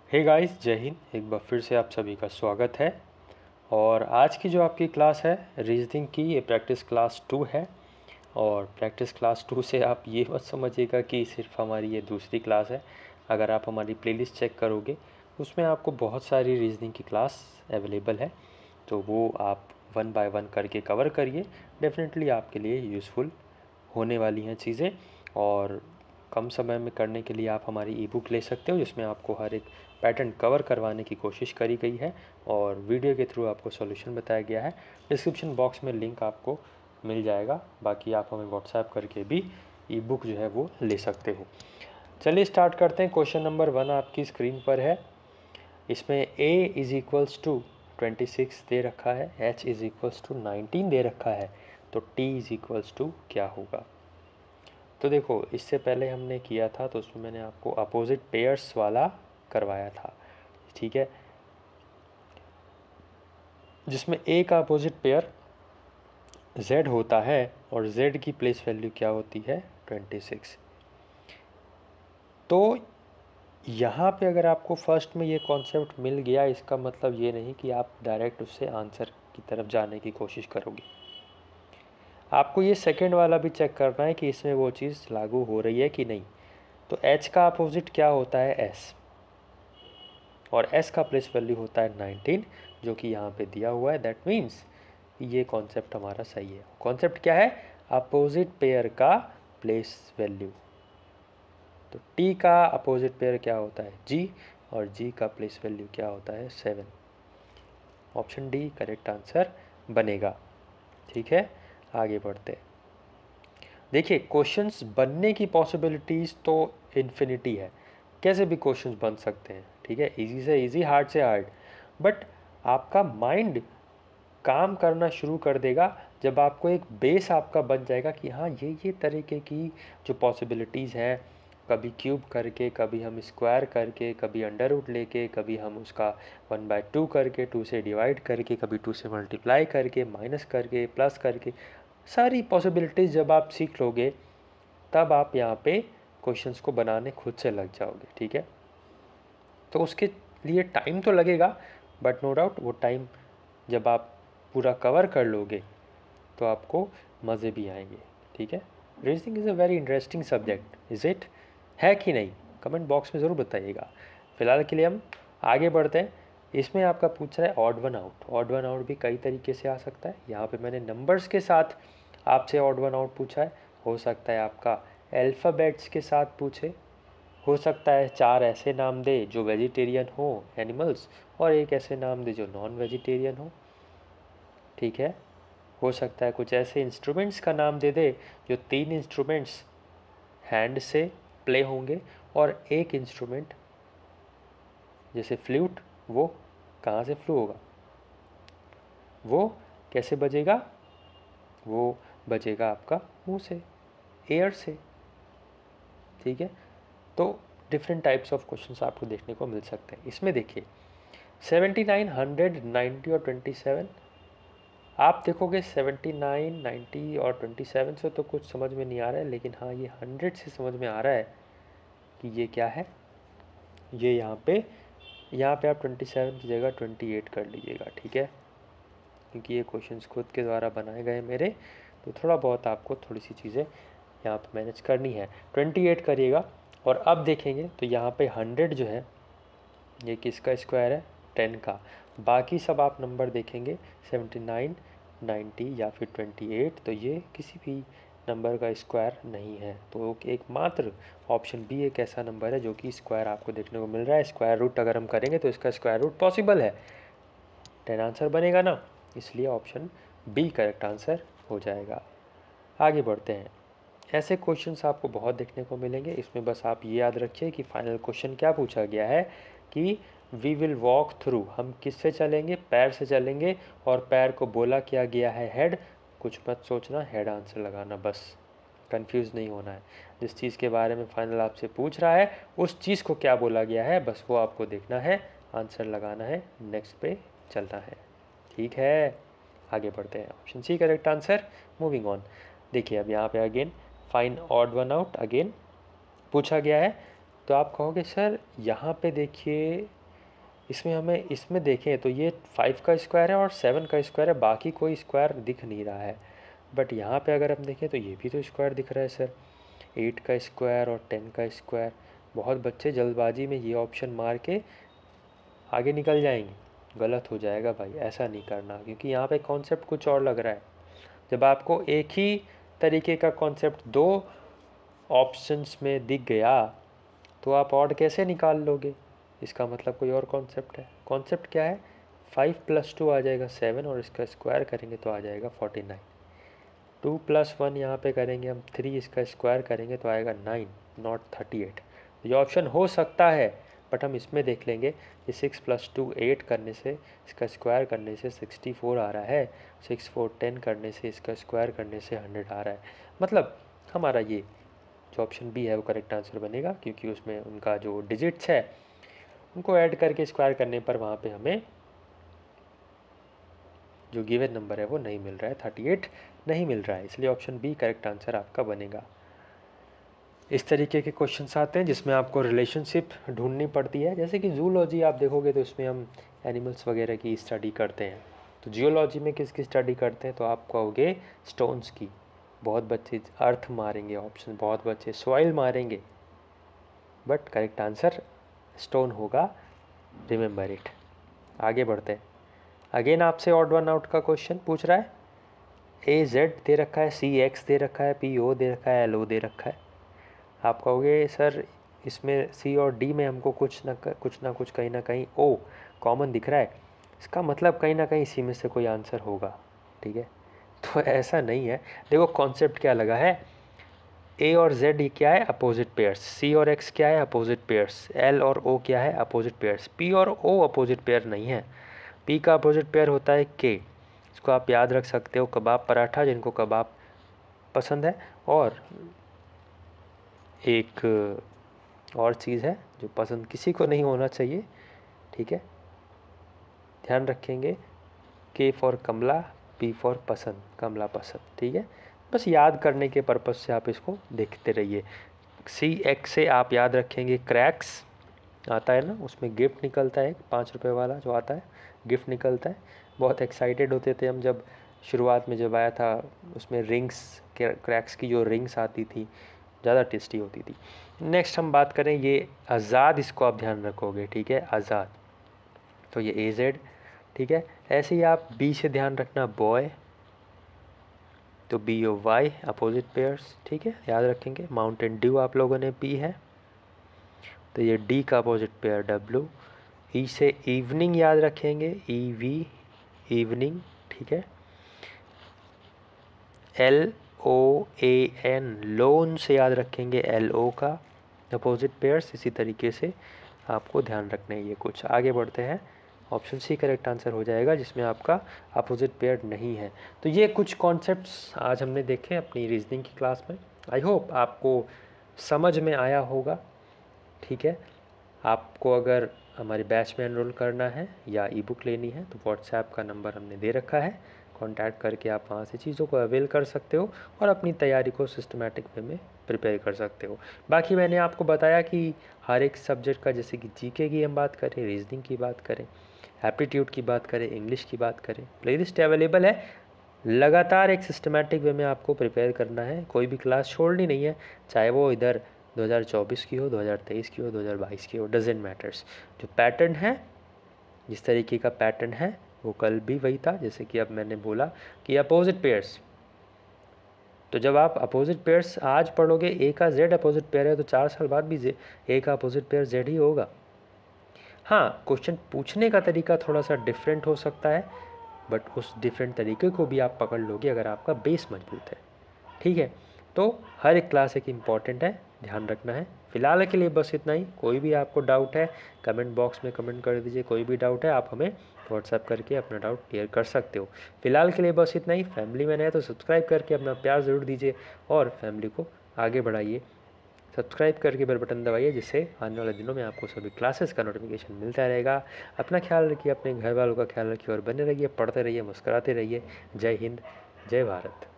Hey guys, जय हिंद। एक बार फिर से आप सभी का स्वागत है। और आज की जो आपकी क्लास है रीजनिंग की, ये प्रैक्टिस क्लास 2 है। और प्रैक्टिस क्लास 2 से आप ये मत समझिएगा कि सिर्फ हमारी ये दूसरी क्लास है। अगर आप हमारी प्लेलिस्ट चेक करोगे उसमें आपको बहुत सारी रीजनिंग की क्लास अवेलेबल है, तो वो आप 1 बाय 1 करके कवर करिए। डेफिनेटली आपके लिए यूज़फुल होने वाली हैं चीज़ें। और कम समय में करने के लिए आप हमारी ई बुक ले सकते हो, जिसमें आपको हर एक पैटर्न कवर करवाने की कोशिश करी गई है और वीडियो के थ्रू आपको सॉल्यूशन बताया गया है। डिस्क्रिप्शन बॉक्स में लिंक आपको मिल जाएगा। बाकी आप हमें व्हाट्सएप करके भी ई बुक जो है वो ले सकते हो। चलिए स्टार्ट करते हैं। क्वेश्चन नंबर 1 आपकी स्क्रीन पर है। इसमें a इज़ इक्वल्स टू 26 दे रखा है, h इज़ इक्वल्स टू 19 दे रखा है, तो t इज़ इक्वल्स टू क्या होगा। तो देखो, इससे पहले हमने किया था तो उसमें मैंने आपको अपोजिट पेयर्स वाला करवाया था, ठीक है, जिसमें a का अपोजिट पेयर z होता है और z की प्लेस वैल्यू क्या होती है 26। तो यहाँ पे अगर आपको फर्स्ट में ये कॉन्सेप्ट मिल गया, इसका मतलब ये नहीं कि आप डायरेक्ट उससे आंसर की तरफ जाने की कोशिश करोगे। आपको ये सेकंड वाला भी चेक करना है कि इसमें वो चीज़ लागू हो रही है कि नहीं। तो h का अपोजिट क्या होता है s, और s का प्लेस वैल्यू होता है 19, जो कि यहाँ पे दिया हुआ है। दैट मीन्स ये कॉन्सेप्ट हमारा सही है। कॉन्सेप्ट क्या है? अपोजिट पेयर का प्लेस वैल्यू। तो t का अपोजिट पेयर क्या होता है? g, और g का प्लेस वैल्यू क्या होता है? 7। ऑप्शन डी करेक्ट आंसर बनेगा। ठीक है, आगे बढ़ते हैं। देखिए, क्वेश्चंस बनने की पॉसिबिलिटीज़ तो इन्फिनिटी है, कैसे भी क्वेश्चंस बन सकते हैं। ठीक है, इजी से इजी, हार्ड से हार्ड। बट आपका माइंड काम करना शुरू कर देगा जब आपको एक बेस आपका बन जाएगा कि हाँ, ये तरीके की जो पॉसिबिलिटीज़ हैं, कभी क्यूब करके, कभी हम स्क्वायर करके, कभी अंडर रूट लेके, कभी हम उसका 1/2 करके, 2 से डिवाइड करके, कभी 2 से मल्टीप्लाई करके, माइनस करके, प्लस करके, सारी पॉसिबिलिटीज़ जब आप सीख लोगे तब आप यहाँ पे क्वेश्चंस को बनाने खुद से लग जाओगे। ठीक है, तो उसके लिए टाइम तो लगेगा, बट नो डाउट वो टाइम जब आप पूरा कवर कर लोगे तो आपको मज़े भी आएंगे। ठीक है, reasoning is a very interesting subject, is it? है कि नहीं? कमेंट बॉक्स में ज़रूर बताइएगा। फ़िलहाल के लिए हम आगे बढ़ते हैं। इसमें आपका पूछ रहा है odd one out. Odd one out भी कई तरीके से आ सकता है। यहाँ पे मैंने नंबर्स के साथ आपसे ऑड वन आउट पूछा है। हो सकता है आपका अल्फ़ाबेट्स के साथ पूछे, हो सकता है 4 ऐसे नाम दे जो वेजिटेरियन हो, एनिमल्स, और एक ऐसे नाम दे जो नॉन वेजिटेरियन हो। ठीक है, हो सकता है कुछ ऐसे इंस्ट्रूमेंट्स का नाम दे दे जो 3 इंस्ट्रूमेंट्स हैंड से प्ले होंगे और एक इंस्ट्रूमेंट जैसे फ्लूट, वो कहाँ से फ्लू होगा, वो कैसे बजेगा, वो बजेगा आपका मुंह से, एयर से। ठीक है, तो डिफरेंट टाइप्स ऑफ क्वेश्चंस आपको देखने को मिल सकते हैं। इसमें देखिए 79, 100, 90 और 27। आप देखोगे 79, 90 और 27 से तो कुछ समझ में नहीं आ रहा है, लेकिन हाँ, ये 100 से समझ में आ रहा है कि ये क्या है। ये यहाँ पे आप 27 की जगह 28 कर लीजिएगा। ठीक है, क्योंकि ये क्वेश्चंस खुद के द्वारा बनाए गए मेरे, तो थोड़ा बहुत आपको थोड़ी सी चीज़ें यहाँ पे मैनेज करनी है। 28 करिएगा। और अब देखेंगे तो यहाँ पे 100 जो है ये किसका स्क्वायर है? 10 का। बाकी सब आप नंबर देखेंगे 79, 90 या फिर 28, तो ये किसी भी नंबर का स्क्वायर नहीं है। तो एकमात्र ऑप्शन बी एक ऐसा नंबर है जो कि स्क्वायर आपको देखने को मिल रहा है। स्क्वायर रूट अगर हम करेंगे तो इसका स्क्वायर रूट पॉसिबल है, 10 आंसर बनेगा ना, इसलिए ऑप्शन बी करेक्ट आंसर हो जाएगा। आगे बढ़ते हैं। ऐसे क्वेश्चंस आपको बहुत देखने को मिलेंगे। इसमें बस आप ये याद रखिए कि फाइनल क्वेश्चन क्या पूछा गया है कि वी विल वॉक थ्रू, हम किससे चलेंगे? पैर से चलेंगे, और पैर को बोला किया गया है हेड। कुछ मत सोचना, हेड आंसर लगाना, बस कंफ्यूज नहीं होना है। जिस चीज़ के बारे में फाइनल आपसे पूछ रहा है उस चीज़ को क्या बोला गया है, बस वो आपको देखना है, आंसर लगाना है, नेक्स्ट पे चलना है। ठीक है, आगे बढ़ते हैं। Option C correct answer. Moving on. देखिए, अब यहाँ पे again find odd one out again पूछा गया है। तो आप कहोगे सर यहाँ पे देखिए इसमें हमें इसमें देखें तो ये 5 का स्क्वायर है और 7 का स्क्वायर है, बाकी कोई स्क्वायर दिख नहीं रहा है। बट यहाँ पे अगर हम देखें तो ये भी तो स्क्वायर दिख रहा है सर, 8 का स्क्वायर और 10 का स्क्वायर। बहुत बच्चे जल्दबाजी में ये ऑप्शन मार के आगे निकल जाएंगे, गलत हो जाएगा भाई, ऐसा नहीं करना, क्योंकि यहाँ पे कॉन्सेप्ट कुछ और लग रहा है। जब आपको एक ही तरीके का कॉन्सेप्ट दो ऑप्शंस में दिख गया तो आप ऑड कैसे निकाल लोगे? इसका मतलब कोई और कॉन्सेप्ट है। कॉन्सेप्ट क्या है? 5 + 2 आ जाएगा 7 और इसका स्क्वायर करेंगे तो आ जाएगा 49। 2 + 1 यहाँ पे करेंगे हम 3, इसका स्क्वायर करेंगे तो आएगा 9 नॉट 38। ये ऑप्शन हो सकता है, बट हम इसमें देख लेंगे कि 6 + 2 8 करने से इसका स्क्वायर करने से 64 आ रहा है, 6 4 10 करने से इसका स्क्वायर करने से 100 आ रहा है। मतलब हमारा ये जो ऑप्शन बी है वो करेक्ट आंसर बनेगा, क्योंकि उसमें उनका जो डिजिट्स है उनको ऐड करके स्क्वायर करने पर वहाँ पे हमें जो गिवन नंबर है वो नहीं मिल रहा है, 38 नहीं मिल रहा है, इसलिए ऑप्शन बी करेक्ट आंसर आपका बनेगा। इस तरीके के क्वेश्चंस आते हैं जिसमें आपको रिलेशनशिप ढूंढनी पड़ती है। जैसे कि जूलॉजी आप देखोगे तो इसमें हम एनिमल्स वगैरह की स्टडी करते हैं। तो जियोलॉजी में किसकी स्टडी करते हैं? तो आप कहोगे स्टोन्स की। बहुत बच्चे अर्थ मारेंगे ऑप्शन, बहुत बच्चे सॉइल मारेंगे, बट करेक्ट आंसर स्टोन होगा, रिमेंबर इट। आगे बढ़ते हैं। अगेन आपसे ऑड वन आउट का क्वेश्चन पूछ रहा है। AZ दे रखा है, CX दे रखा है, PO दे रखा है, LO दे रखा है। आप कहोगे सर इसमें C और D में हमको कुछ ना कुछ कहीं ना कहीं O कॉमन दिख रहा है, इसका मतलब कहीं ना कहीं इसी में से कोई आंसर होगा, ठीक है? तो ऐसा नहीं है। देखो कॉन्सेप्ट क्या लगा है, A और Z ये क्या है? Opposite pairs. C और X क्या है? Opposite pairs. L और O क्या है? Opposite pairs. P और O अपोजिट पेयर नहीं है। P का अपोजिट पेयर होता है K। इसको आप याद रख सकते हो, कबाब पराठा, जिनको कबाब पसंद है, और एक और चीज़ है जो पसंद किसी को नहीं होना चाहिए, ठीक है? ध्यान रखेंगे, K for Kamla, P for पसंद, कमला पसंद, ठीक है? बस याद करने के पर्पज़ से आप इसको देखते रहिए। CX से आप याद रखेंगे क्रैक्स आता है ना, उसमें गिफ्ट निकलता है, 5 रुपये वाला जो आता है, गिफ्ट निकलता है। बहुत एक्साइटेड होते थे हम जब शुरुआत में जब आया था, उसमें रिंग्स, क्रैक्स की जो रिंग्स आती थी ज़्यादा टेस्टी होती थी। नेक्स्ट हम बात करें ये आज़ाद, इसको आप ध्यान रखोगे, ठीक है? आज़ाद, तो ये AZ, ठीक है? ऐसे ही आप B से ध्यान रखना, बॉय, तो BOY अपोजिट पेयर्स, ठीक है? याद रखेंगे। माउंटेन ड्यू आप लोगों ने P है, तो ये D का अपोजिट पेयर W। E से इवनिंग याद रखेंगे, EV इवनिंग, ठीक है? LOAN लोन से याद रखेंगे LO का अपोजिट पेयर्स। इसी तरीके से आपको ध्यान रखना है ये कुछ। आगे बढ़ते हैं, ऑप्शन C करेक्ट आंसर हो जाएगा, जिसमें आपका अपोजिट पेयर नहीं है। तो ये कुछ कॉन्सेप्ट्स आज हमने देखे अपनी रीजनिंग की क्लास में। आई होप आपको समझ में आया होगा, ठीक है? आपको अगर हमारे बैच में एनरोल करना है या ई बुक लेनी है तो व्हाट्सएप का नंबर हमने दे रखा है, कांटेक्ट करके आप वहाँ से चीज़ों को अवेल कर सकते हो और अपनी तैयारी को सिस्टमेटिक वे में प्रिपेयर कर सकते हो। बाकी मैंने आपको बताया कि हर एक सब्जेक्ट का, जैसे कि जीके की हम बात करें, रीजनिंग की बात करें, एप्टीट्यूड की बात करें, इंग्लिश की बात करें, प्लेलिस्ट अवेलेबल है। लगातार एक सिस्टमेटिक वे में आपको प्रिपेयर करना है, कोई भी क्लास छोड़नी नहीं है, चाहे वो इधर 2024 की हो, 2023 की हो, 2022 की हो, डजेंट मैटर्स। जो पैटर्न है, जिस तरीके का पैटर्न है वो कल भी वही था, जैसे कि अब मैंने बोला कि अपोजिट पेयर्स। तो जब आप अपोजिट पेयर्स आज पढ़ोगे, A का Z अपोजिट पेयर है, तो 4 साल बाद भी A का अपोजिट पेयर Z ही होगा। हाँ, क्वेश्चन पूछने का तरीका थोड़ा सा डिफरेंट हो सकता है, बट उस डिफरेंट तरीके को भी आप पकड़ लोगे अगर आपका बेस मजबूत है, ठीक है? तो हर एक क्लास एक इम्पॉर्टेंट है, ध्यान रखना है। फिलहाल के लिए बस इतना ही। कोई भी आपको डाउट है कमेंट बॉक्स में कमेंट कर दीजिए, कोई भी डाउट है आप हमें व्हाट्सएप करके अपना डाउट क्लियर कर सकते हो। फिलहाल के लिए बस इतना ही। फैमिली में नए तो सब्सक्राइब करके अपना प्यार ज़रूर दीजिए और फैमिली को आगे बढ़ाइए। सब्सक्राइब करके बेल बटन दबाइए, जिससे आने वाले दिनों में आपको सभी क्लासेस का नोटिफिकेशन मिलता रहेगा। अपना ख्याल रखिए, अपने घर वालों का ख्याल रखिए और बने रहिए, पढ़ते रहिए, मुस्कुराते रहिए। जय हिंद, जय भारत।